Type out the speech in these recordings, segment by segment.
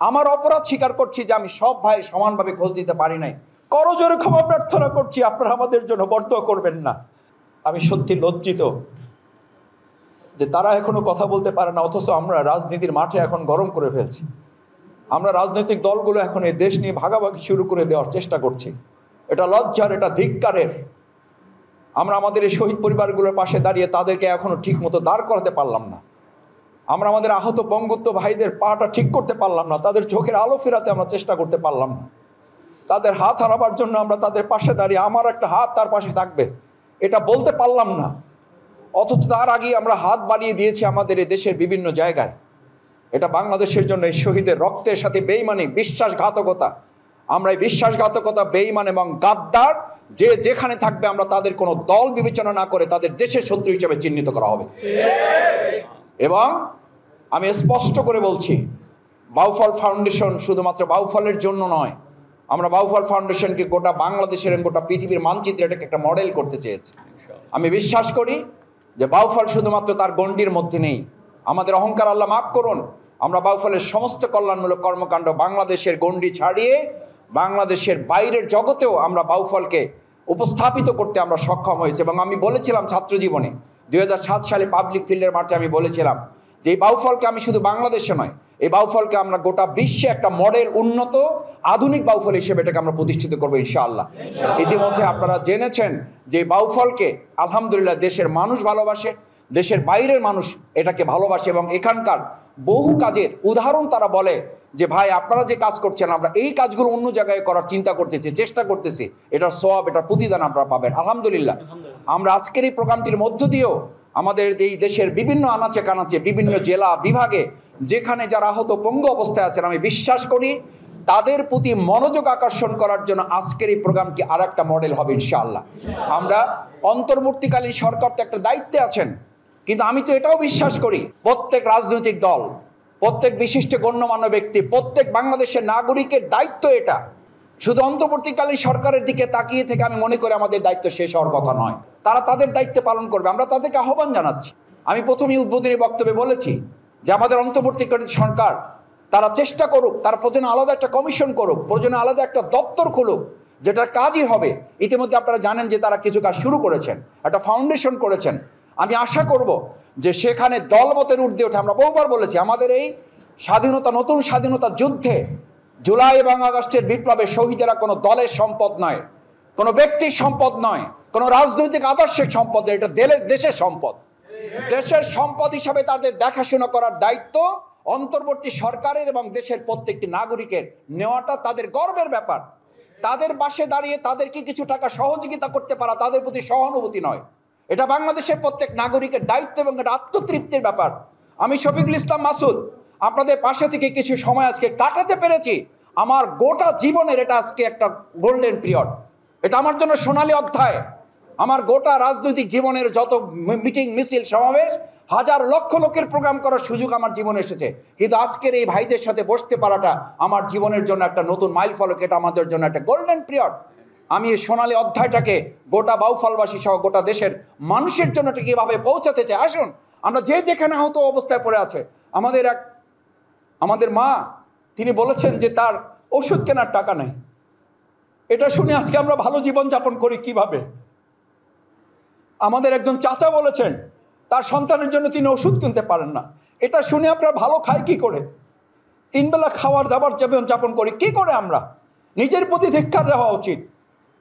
আমার অপরাধ স্বীকার করছি যে আমি সব ভাই সমানভাবে খোঁজ দিতে পারি নাই। করজোরে ক্ষমা প্রার্থনা করছি, আপনারা আমাদের জন্য বরদোয়া করবেন না। আমি সত্যি লজ্জিত যে তারা এখনো কথা বলতে পারে না, অথচ আমরা রাজনীতির মাঠে এখন গরম করে ফেলছি। আমরা রাজনৈতিক দলগুলো এখন এই দেশ নিয়ে ভাগাভাগি শুরু করে দেওয়ার চেষ্টা করছি। এটা লজ্জার, এটা ধিক্কারের। আমরা আমাদের এই শহীদ পরিবারগুলোর পাশে দাঁড়িয়ে তাদেরকে এখনো ঠিক মতো দাঁড় করাতে পারলাম না। আমরা আমাদের আহত বঙ্গত্ব ভাইদের পাটা ঠিক করতে পারলাম না, তাদের চোখের আলো ফেরাতে আমরা চেষ্টা করতে পারলাম না। তাদের হাত হারাবার জন্য আমরা তাদের পাশে দাঁড়িয়ে আমার একটা হাত তার পাশে থাকবে এটা বলতে পারলাম না, অথচ তার আগে আমরা হাত বাড়িয়ে দিয়েছি আমাদের এই দেশের বিভিন্ন জায়গায়। এটা বাংলাদেশের জন্য এই শহীদের রক্তের সাথে বেঈমানি, বিশ্বাসঘাতকতা। আমরা এই বিশ্বাসঘাতকতা, বেঈমান এবং গাদ্দার যে যেখানে থাকবে আমরা তাদের কোনো দল বিবেচনা না করে তাদের দেশের শত্রু হিসেবে চিহ্নিত করা হবে। এবং আমি স্পষ্ট করে বলছি, বাউফল ফাউন্ডেশন শুধুমাত্র বাউফলের জন্য নয়, আমরা বাউফল ফাউন্ডেশনকে গোটা বাংলাদেশের এবং গোটা পৃথিবীর মানচিত্রে এটাকে একটা মডেল করতে চেয়েছি। আমি বিশ্বাস করি যে বাউফল শুধুমাত্র তার গণ্ডির মধ্যে নেই। আমাদের অহংকার আল্লাহ মাফ করুন। আমরা বাউফলের সমস্ত কল্যাণমূলক কর্মকাণ্ড বাংলাদেশের গণ্ডি ছাড়িয়ে বাংলাদেশের বাইরের জগতেও আমরা বাউফলকে উপস্থাপিত করতে আমরা সক্ষম হয়েছি। এবং আমি বলেছিলাম ছাত্র জীবনে 2007 সালে পাবলিক ফিল্ডের মাঠে আমি বলেছিলাম যে এই বাউফলকে আমি শুধু বাংলাদেশে নয়, এই বাউফলকে আমরা গোটা বিশ্বে একটা মডেল, উন্নত আধুনিক বাউফল হিসেবে এটাকে আমরা প্রতিষ্ঠিত করবো ইনশাআল্লাহ। ইতিমধ্যে আপনারা জেনেছেন যে বাউফলকে আলহামদুলিল্লাহ দেশের মানুষ ভালোবাসে, দেশের বাইরের মানুষ এটাকে ভালোবাসে এবং এখানকার বহু কাজের উদাহরণ তারা বলে যে ভাই আপনারা যে কাজ করছেন আমরা এই কাজগুলো অন্য জায়গায় করার চিন্তা করতেছি, চেষ্টা করতেছি, এটার সওয়াব, এটার প্রতিদান আপনারা পাবেন আলহামদুলিল্লাহ। আমরা আজকের এই প্রোগ্রামটির মধ্য দিয়েও আমাদের এই দেশের বিভিন্ন আনাচে কানাচে, বিভিন্ন জেলা বিভাগে যেখানে যারা আহত পঙ্গু অবস্থায় আছেন, আমি বিশ্বাস করি তাদের প্রতি মনোযোগ আকর্ষণ করার জন্য আজকের এই প্রোগ্রামটি আর একটা মডেল হবে ইনশাআল্লাহ। আমরা অন্তর্বর্তীকালীন সরকার তো একটা দায়িত্বে আছেন, কিন্তু আমি তো এটাও বিশ্বাস করি প্রত্যেক রাজনৈতিক দল, প্রত্যেক বিশিষ্ট গণ্যমান্য ব্যক্তি, প্রত্যেক বাংলাদেশের নাগরিকের দায়িত্ব এটা। শুধু অন্তর্বর্তীকালীন সরকারের দিকে তাকিয়ে থেকে আমি মনে করি আমাদের দায়িত্ব শেষ হওয়ার কথা নয়। তারা তাদের দায়িত্ব পালন করবে, আমরা তাদেরকে আহ্বান জানাচ্ছি। আমি প্রথমেই উদ্বোধনী বক্তব্যে বলেছি যে আমাদের অন্তর্বর্তীকালীন সরকার তারা চেষ্টা করুক, তার প্রয়োজনে আলাদা একটা কমিশন করুক, প্রয়োজনে আলাদা একটা দপ্তর খুলুক যেটার কাজই হবে। ইতিমধ্যে আপনারা জানেন যে তারা কিছু কাজ শুরু করেছেন, একটা ফাউন্ডেশন করেছেন। আমি আশা করব যে সেখানে দলমতের ঊর্ধ্বে ওঠে। আমরা বহুবার বলেছি আমাদের এই স্বাধীনতা, নতুন স্বাধীনতা যুদ্ধে জুলাই এবং আগস্টের বিপ্লবে শহীদেরা কোনো দলের সম্পদ নয়, কোনো ব্যক্তির সম্পদ নয়, কোনো রাজনৈতিক আদর্শের সম্পদ নয়, এটা দেশের সম্পদ। দেশের সম্পদ হিসাবে তাদের দেখাশোনা করার দায়িত্ব অন্তর্বর্তী সরকারের এবং দেশের প্রত্যেকটি নাগরিকের নেওয়াটা তাদের গর্বের ব্যাপার। তাদের পাশে দাঁড়িয়ে তাদেরকে কিছু টাকা সহযোগিতা করতে পারা তাদের প্রতি সহানুভূতি নয়, এটা বাংলাদেশের প্রত্যেক নাগরিকের দায়িত্ব এবং এটা আত্মতৃপ্তির ব্যাপার। আমি শফিকুল ইসলাম মাসুদ আপনাদের পাশে থেকে কিছু সময় আজকে কাটাতে পেরেছি, আমার গোটা জীবনের এটা আজকে একটা গোল্ডেন পিরিয়ড, এটা আমার জন্য সোনালী অধ্যায়। আমার গোটা রাজনৈতিক জীবনের যত মিটিং, মিছিল, সমাবেশ, হাজার লক্ষ লোকের প্রোগ্রাম করার সুযোগ আমার জীবনে এসেছে, কিন্তু আজকের এই ভাইদের সাথে বসতে পারাটা আমার জীবনের জন্য একটা নতুন মাইল ফলক, এটা আমাদের জন্য একটা গোল্ডেন পিরিয়ড। আমি এই সোনালী অধ্যায়টাকে গোটা বাউফলবাসী সহ গোটা দেশের মানুষের জন্য কীভাবে পৌঁছাতে চাই। আসুন আমরা যে যেখানে হয়তো অবস্থায় পড়ে আছে, আমাদের মা তিনি বলেছেন যে তার ওষুধ কেনার টাকা নেই। এটা শুনে আজকে আমরা ভালো জীবন যাপন করি কিভাবে। আমাদের একজন চাচা বলেছেন তার সন্তানের জন্য তিনি ওষুধ কিনতে পারেন না। এটা শুনে আপনারা ভালো খায় কি করে, তিন বেলা খাওয়ার দাবার জীবন যাপন করি কি করে। আমরা নিজের প্রতি ধিক্কার দেওয়া উচিত,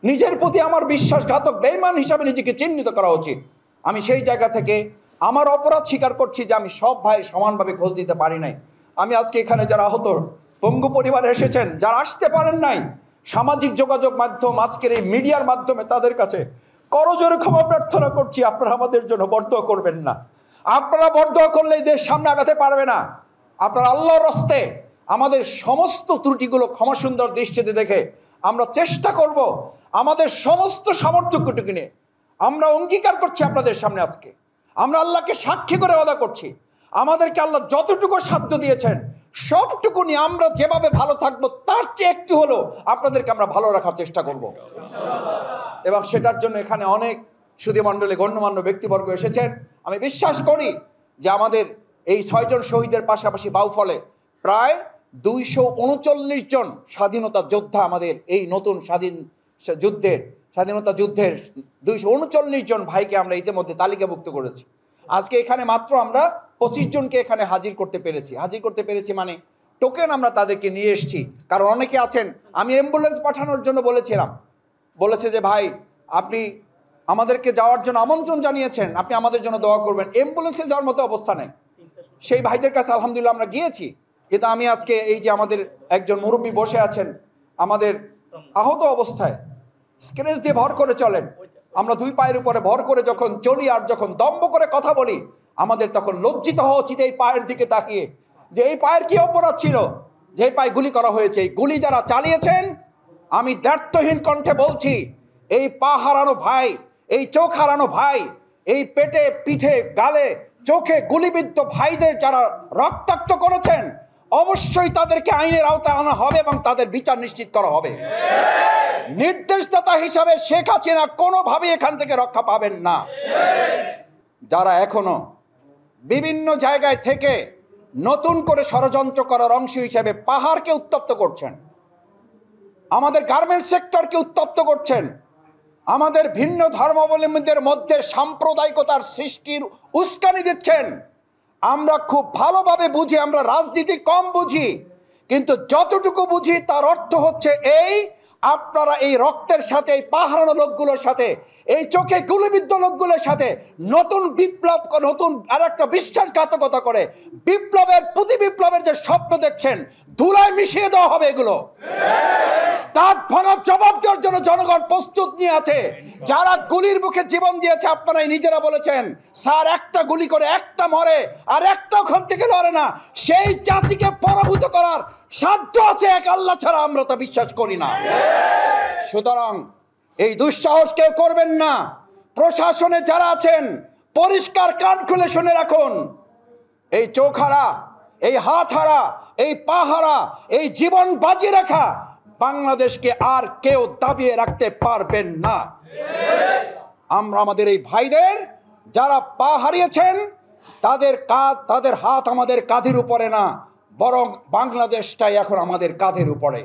নিজের প্রতি আমার বিশ্বাসঘাতক বেঈমান হিসাবে নিজেকে চিহ্নিত করা উচিত। আমি সেই জায়গা থেকে আমার অপরাধ স্বীকার করছি যে আমি সব ভাই সমানভাবে খোঁজ দিতে পারি নাই। আমি আজকে এখানে যারা আহত পঙ্গু পরিবারে এসেছেন, যারা আসতে পারেন নাই, সামাজিক যোগাযোগ মাধ্যম, আজকের এই মিডিয়ার মাধ্যমে তাদের কাছে করজোরে ক্ষমা প্রার্থনা করছি, আপনারা আমাদের জন্য বরদোয়া করবেন না। আপনারা বরদোয়া করলে দেশ সামনে আগাতে পারবে না। আপনারা আল্লাহর হস্তে আমাদের সমস্ত ত্রুটিগুলো ক্ষমা সুন্দর দৃষ্টিতে দেখে আমরা চেষ্টা করব আমাদের সমস্ত সামর্থ্যটুকু নিয়ে আমরা অঙ্গীকার করছি আপনাদের সামনে আজকে আমরা আল্লাহকে সাক্ষী করে ওয়াদা করছি, আমাদেরকে আল্লাহ যতটুকু সাধ্য দিয়েছেন সবটুকু নিয়ে আমরা যেভাবে ভালো থাকবো তার চেয়ে একটু হলো আপনাদেরকে আমরা ভালো রাখার চেষ্টা করব। এবং সেটার জন্য এখানে অনেক সুধীমণ্ডলী গণ্যমান্য ব্যক্তিবর্গ এসেছেন। আমি বিশ্বাস করি যে আমাদের এই 6 জন শহীদের পাশাপাশি বাউফলে প্রায় 239 জন স্বাধীনতা যোদ্ধা আমাদের এই নতুন স্বাধীনতা যুদ্ধের 239 জন ভাইকে আমরা ইতিমধ্যে তালিকাভুক্ত করেছি। আজকে এখানে মাত্র আমরা 25 জনকে এখানে হাজির করতে পেরেছি মানে টোকেন আমরা তাদেরকে নিয়ে এসেছি। কারণ অনেকে আছেন, আমি অ্যাম্বুলেন্স পাঠানোর জন্য বলেছে যে ভাই আপনি আমাদেরকে যাওয়ার জন্য আমন্ত্রণ জানিয়েছেন, আপনি আমাদের জন্য দোয়া করবেন, অ্যাম্বুলেন্সে যাওয়ার মতো অবস্থা নেই। সেই ভাইদের কাছে আলহামদুলিল্লাহ আমরা গিয়েছি, কিন্তু আমি আজকে এই যে আমাদের একজন মুরব্বী বসে আছেন আমাদের আহত অবস্থায়, স্ক্রেচ দিয়ে ভর করে চলেন, আমরা 2 পায়ের উপরে ভর করে যখন চলি আর যখন দম্ভ করে কথা বলি, আমাদের তখন লজ্জিত হওয়া উচিত এই পায়ের দিকে তাকিয়ে, যে এই পায়ের কি অপরাধ ছিল যে পায়ে গুলি করা হয়েছে। এই গুলি যারা চালিয়েছেন, আমি দ্ব্যর্থহীন কণ্ঠে বলছি, এই পা হারানো ভাই, এই চোখ হারানো ভাই, এই পেটে পিঠে গালে চোখে গুলিবিদ্ধ ভাইদের যারা রক্তাক্ত করেছেন, অবশ্যই তাদেরকে আইনের আওতায় আনা হবে এবং তাদের বিচার নিশ্চিত করা হবে। নির্দেশদাতা হিসাবে শেখ হাসিনা কোনোভাবেই এখান থেকে রক্ষা পাবেন না। যারা এখনো বিভিন্ন জায়গায় থেকে নতুন করে ষড়যন্ত্র করার অংশ হিসেবে পাহাড়কে উত্তপ্ত করছেন, আমাদের গার্মেন্টস সেক্টরকে উত্তপ্ত করছেন, আমাদের ভিন্ন ধর্মাবলম্বীদের মধ্যে সাম্প্রদায়িকতার সৃষ্টির উস্কানি দিচ্ছেন, আমরা খুব ভালোভাবে বুঝি, আমরা রাজনীতি কম বুঝি, কিন্তু যতটুকু বুঝি তার অর্থ হচ্ছে এই, আপনারা এই রক্তের সাথে, এই পাহারানো লোকগুলোর সাথে, এই চোখে গুলিবিদ্ধ লোকগুলোর সাথে নতুন বিপ্লব, নতুন আর একটা বিশ্বাসঘাতকতা করে বিপ্লবের প্রতি বিপ্লবের যে স্বপ্ন দেখছেন, ধুলায় মিশিয়ে দেওয়া হবে। এগুলো দাঁত ভাঙার জবাব দেওয়ার জন্য জনগণ প্রস্তুত নিয়ে আছে। যারা গুলির মুখে জীবন দিয়েছে, আপনারাই নিজেরা বলেছেন স্যার একটা গুলি করে একটা মরে আর একটা ওখান থেকে লড়ে না, সেই জাতিকে পরাভূত করার সাধ্য আছে এক আল্লাহ ছাড়া, আমরা তা বিশ্বাস করি না। সুতরাং এই দুঃসাহস কেউ করবেন না। প্রশাসনে যারা আছেন পরিষ্কার কান খুলে শুনে রাখুন, এই চোখ হারা, এই হাত হারা, এই পা হারা, এই জীবন বাজি রাখা বাংলাদেশকে আর কেউ দাবিয়ে রাখতে পারবেন না। আমরা আমাদের এই ভাইদের যারা পা হারিয়েছেন, তাদের হাত আমাদের কাঁধের উপরে না, বরং বাংলাদেশটাই এখন আমাদের কাঁধের উপরে।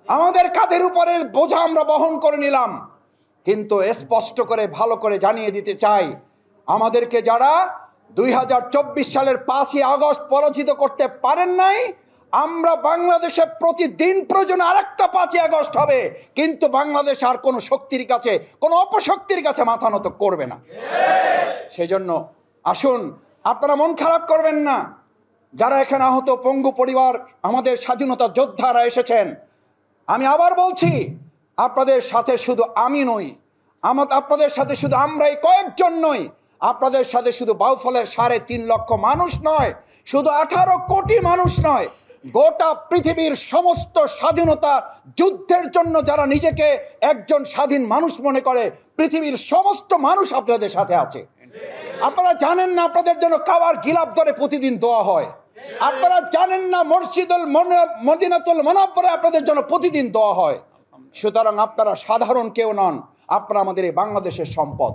আমাদের কাঁধের উপরে বোঝা আমরা বহন করে নিলাম, কিন্তু স্পষ্ট করে ভালো করে জানিয়ে দিতে চাই, আমাদেরকে যারা 2024 সালের 5ই আগস্ট পরাজিত করতে পারেন নাই, আমরা বাংলাদেশে প্রতিদিন প্রয়োজনে আরেকটা 5ই আগস্ট হবে, কিন্তু বাংলাদেশ আর কোনো শক্তির কাছে, কোনো অপশক্তির কাছে মাথা নত করবে না। সেই জন্য আসুন, আপনারা মন খারাপ করবেন না। যারা এখানে আহত পঙ্গু পরিবার, আমাদের স্বাধীনতা যোদ্ধারা এসেছেন, আমি আবার বলছি, আপনাদের সাথে শুধু আমি নই, আপনাদের সাথে শুধু আমরাই কয়েকজন নই, আপনাদের সাথে শুধু বাউফলের 3.5 লক্ষ মানুষ নয়, শুধু 18 কোটি মানুষ নয়, গোটা পৃথিবীর সমস্ত স্বাধীনতা যুদ্ধের জন্য যারা নিজেকে একজন স্বাধীন মানুষ মনে করে, পৃথিবীর সমস্ত মানুষ আপনাদের সাথে আছে। আপনারা জানেন না আপনাদের জন্য কাবার গিলাফ ধরে প্রতিদিন দোয়া হয়। আপনারা জানেন না মদিনাতুল মুনাওয়ারায় আপনাদের জন্য প্রতিদিন দোয়া হয়। সুতরাং আপনারা সাধারণ কেউ নন, আপনারা আমাদের এই বাংলাদেশের সম্পদ।